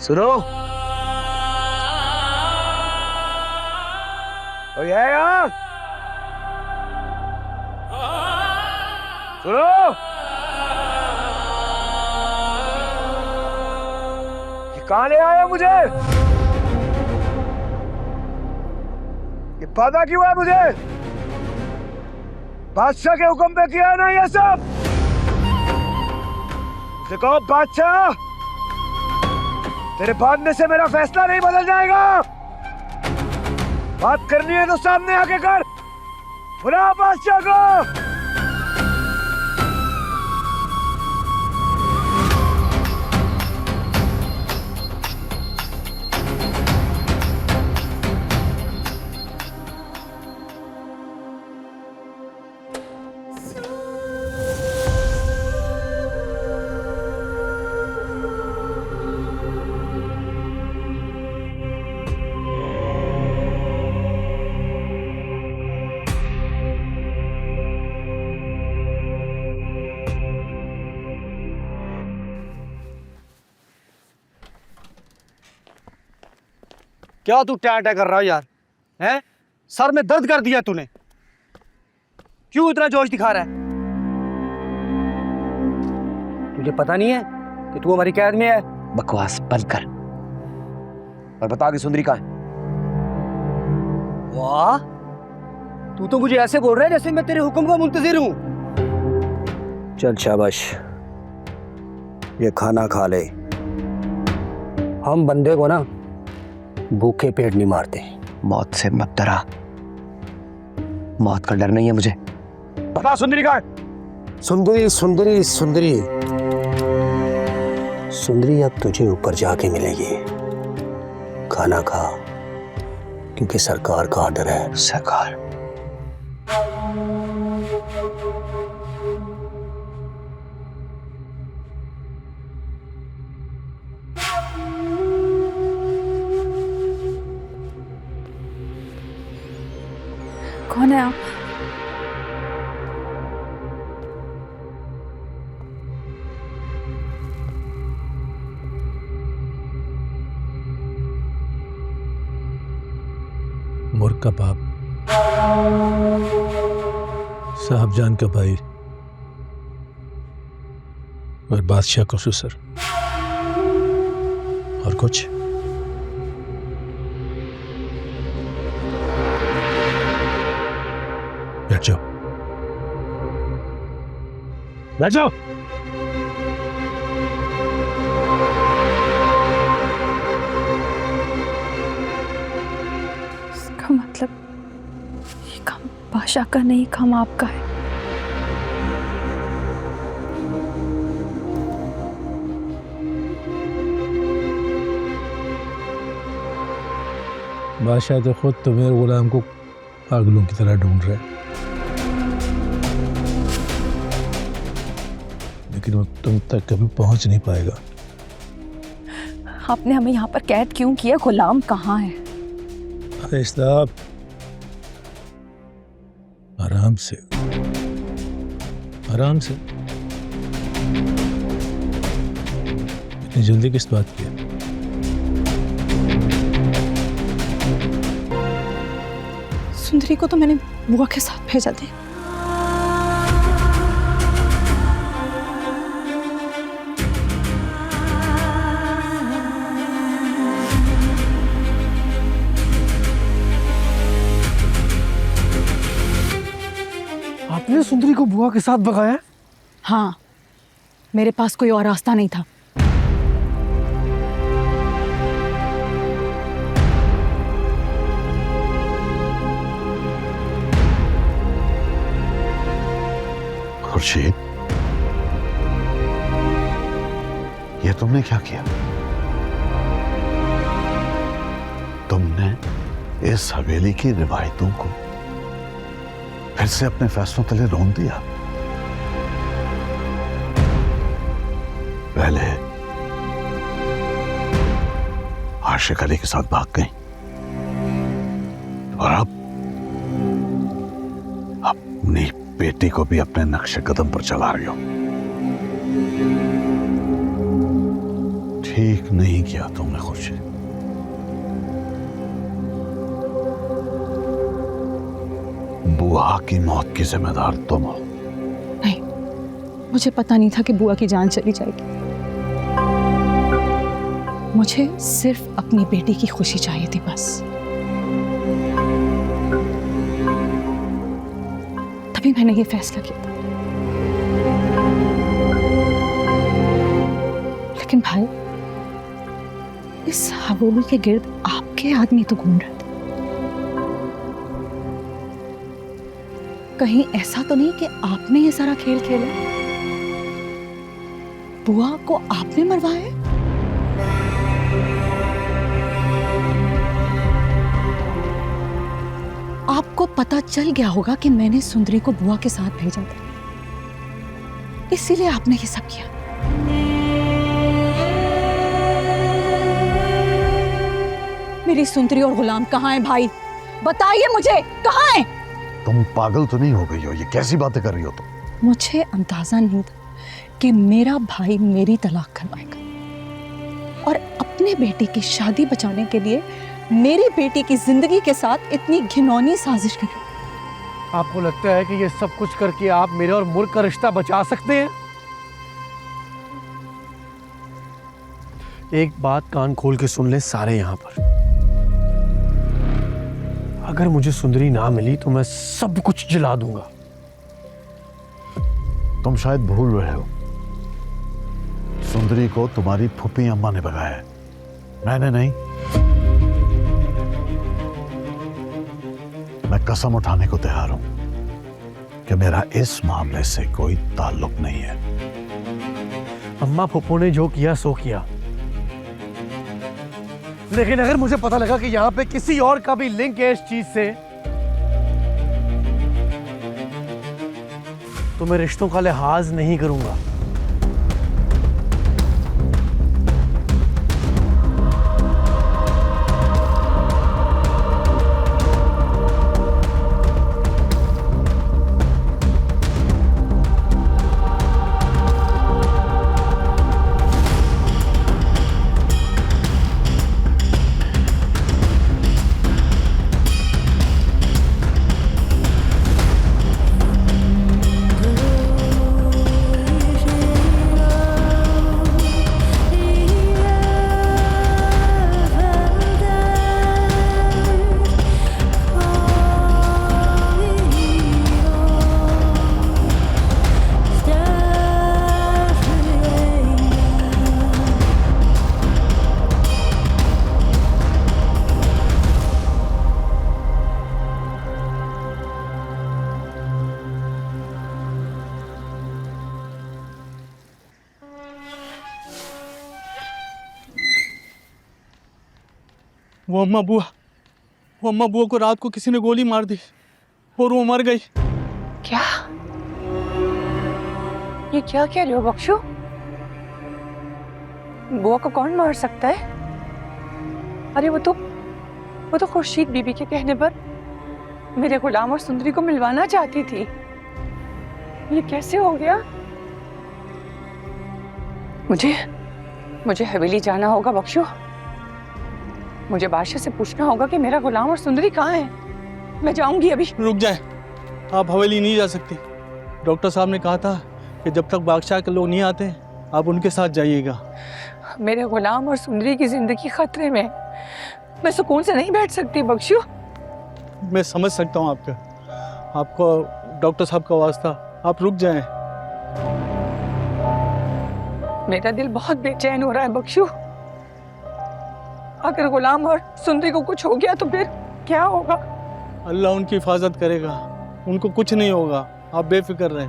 सुनो, कोई है यहाँ? सुनो, ये कहाँ ले आया मुझे? ये पता क्यों है मुझे? बादशाह के हुक्म पे किया है ना ये सब? उसे कहो बादशाह, तेरे भागने से मेरा फैसला नहीं बदल जाएगा। बात करनी है तो सामने आके कर। बुला बादशाह को। क्या तू टै टै कर रहा है यार? हैं? सर में दर्द कर दिया तूने। क्यों इतना जोश दिखा रहा है? तुझे पता नहीं है कि तू हमारी कैद में है? बकवास बंद कर और बता कि सुंदरी कहाँ है? वाह, तू तो मुझे ऐसे बोल रहा है जैसे मैं तेरे हुक्म का मुंतजिर हूं। चल शाबाश, ये खाना खा ले। हम बंदे को ना भूखे पेट नहीं मारते। मौत से मत डरा, मौत का डर नहीं है मुझे। बता सुंदरी कहाँ है? सुंदरी सुंदरी सुंदरी सुंदरी अब तुझे ऊपर जाके मिलेगी। खाना खा, क्योंकि सरकार का ऑर्डर है। सरकार? कौन है आप? मुर्ग का बाप, साहबजान का भाई और बादशाह का ससुर। और कुछ? बैठ जाओ, बैठ जाओ। इसका मतलब ये काम बादशाह का नहीं, काम आपका है। बादशाह तो खुद तुम्हें गुलाम को पागलों की तरह ढूंढ रहा है, लेकिन वो तुम तक कभी पहुंच नहीं पाएगा। आपने हमें यहाँ पर कैद क्यों किया? गुलाम कहाँ है? साहब, आराम से, आराम से। इतनी जल्दी किस बात की है? सुंदरी को तो मैंने बुआ के साथ भेजा था। आपने सुंदरी को बुआ के साथ भगाया? हाँ, मेरे पास कोई और रास्ता नहीं था। खुर्शीद, ये तुमने क्या किया? तुमने इस हवेली की रिवायतों को फिर से अपने फैसलों तले रोन दिया। पहले आशिक अली के साथ भाग गई और अब अपनी बेटी को भी अपने नक्शे कदम पर चला रही हो। ठीक नहीं किया तुमने खुशी। बुआ की मौत की जिम्मेदार तुम हो। नहीं, मुझे पता नहीं था कि बुआ की जान चली जाएगी। मुझे सिर्फ अपनी बेटी की खुशी चाहिए थी बस। तभी मैंने ये फैसला किया था। लेकिन भाई, इस हवेली के गिर्द आपके आदमी तो घूम रहे थे। कहीं ऐसा तो नहीं कि आपने ये सारा खेल खेला? बुआ को आपने मरवाया? आपको पता चल गया होगा कि मैंने सुंदरी को बुआ के साथ भेजा था, इसीलिए आपने ये सब किया। मेरी सुंदरी और गुलाम कहाँ है भाई? बताइए मुझे, कहाँ है? तुम पागल तो नहीं हो गई हो? ये कैसी बातें कर रही हो तुम? मुझे अंदाजा नहीं था कि मेरा भाई मेरी तलाक करवाएगा और अपने बेटी की शादी बचाने के लिए मेरी बेटी की जिंदगी के साथ इतनी घिनौनी साजिश करेगा। आपको लगता है कि ये सब कुछ करके आप मेरे और मुर्ग का रिश्ता बचा सकते हैं? एक बात कान खोल के सुन ले सारे यहां पर। अगर मुझे सुंदरी ना मिली तो मैं सब कुछ जला दूंगा। तुम शायद भूल रहे हो, सुंदरी को तुम्हारी फूफी अम्मा ने भगाया है, मैंने नहीं। मैं कसम उठाने को तैयार हूं कि मेरा इस मामले से कोई ताल्लुक नहीं है। अम्मा फूफो ने जो किया सो किया, लेकिन अगर मुझे पता लगा कि यहां पे किसी और का भी लिंक है इस चीज से, तो मैं रिश्तों का लिहाज नहीं करूंगा। वो अम्मा बुआ को रात को किसी ने गोली मार दी और वो मर गई। क्या? ये क्या कह रहे हो बख्शू? बुआ को कौन मार सकता है? अरे वो तो खुर्शीद बीबी के कहने पर मेरे गुलाम और सुंदरी को मिलवाना चाहती थी। ये कैसे हो गया? मुझे हवेली जाना होगा बख्शू। मुझे बादशाह से पूछना होगा कि मेरा गुलाम और सुंदरी कहाँ है। मैं जाऊंगी अभी। रुक जाए, आप हवेली नहीं जा सकती। डॉक्टर साहब ने कहा था कि जब तक बादशाह के लोग नहीं आते आप उनके साथ जाइएगा। मेरे गुलाम और सुंदरी की जिंदगी खतरे में, मैं सुकून से नहीं बैठ सकती बख्शू। मैं समझ सकता हूँ आपको डॉक्टर साहब का वास्ता, आप रुक जाएं। मेरा दिल बहुत बेचैन हो रहा है बख्शू। अगर गुलाम और सुंदरी को कुछ हो गया तो फिर क्या होगा? अल्लाह उनकी हिफाजत करेगा, उनको कुछ नहीं होगा, आप बेफिक्र रहें।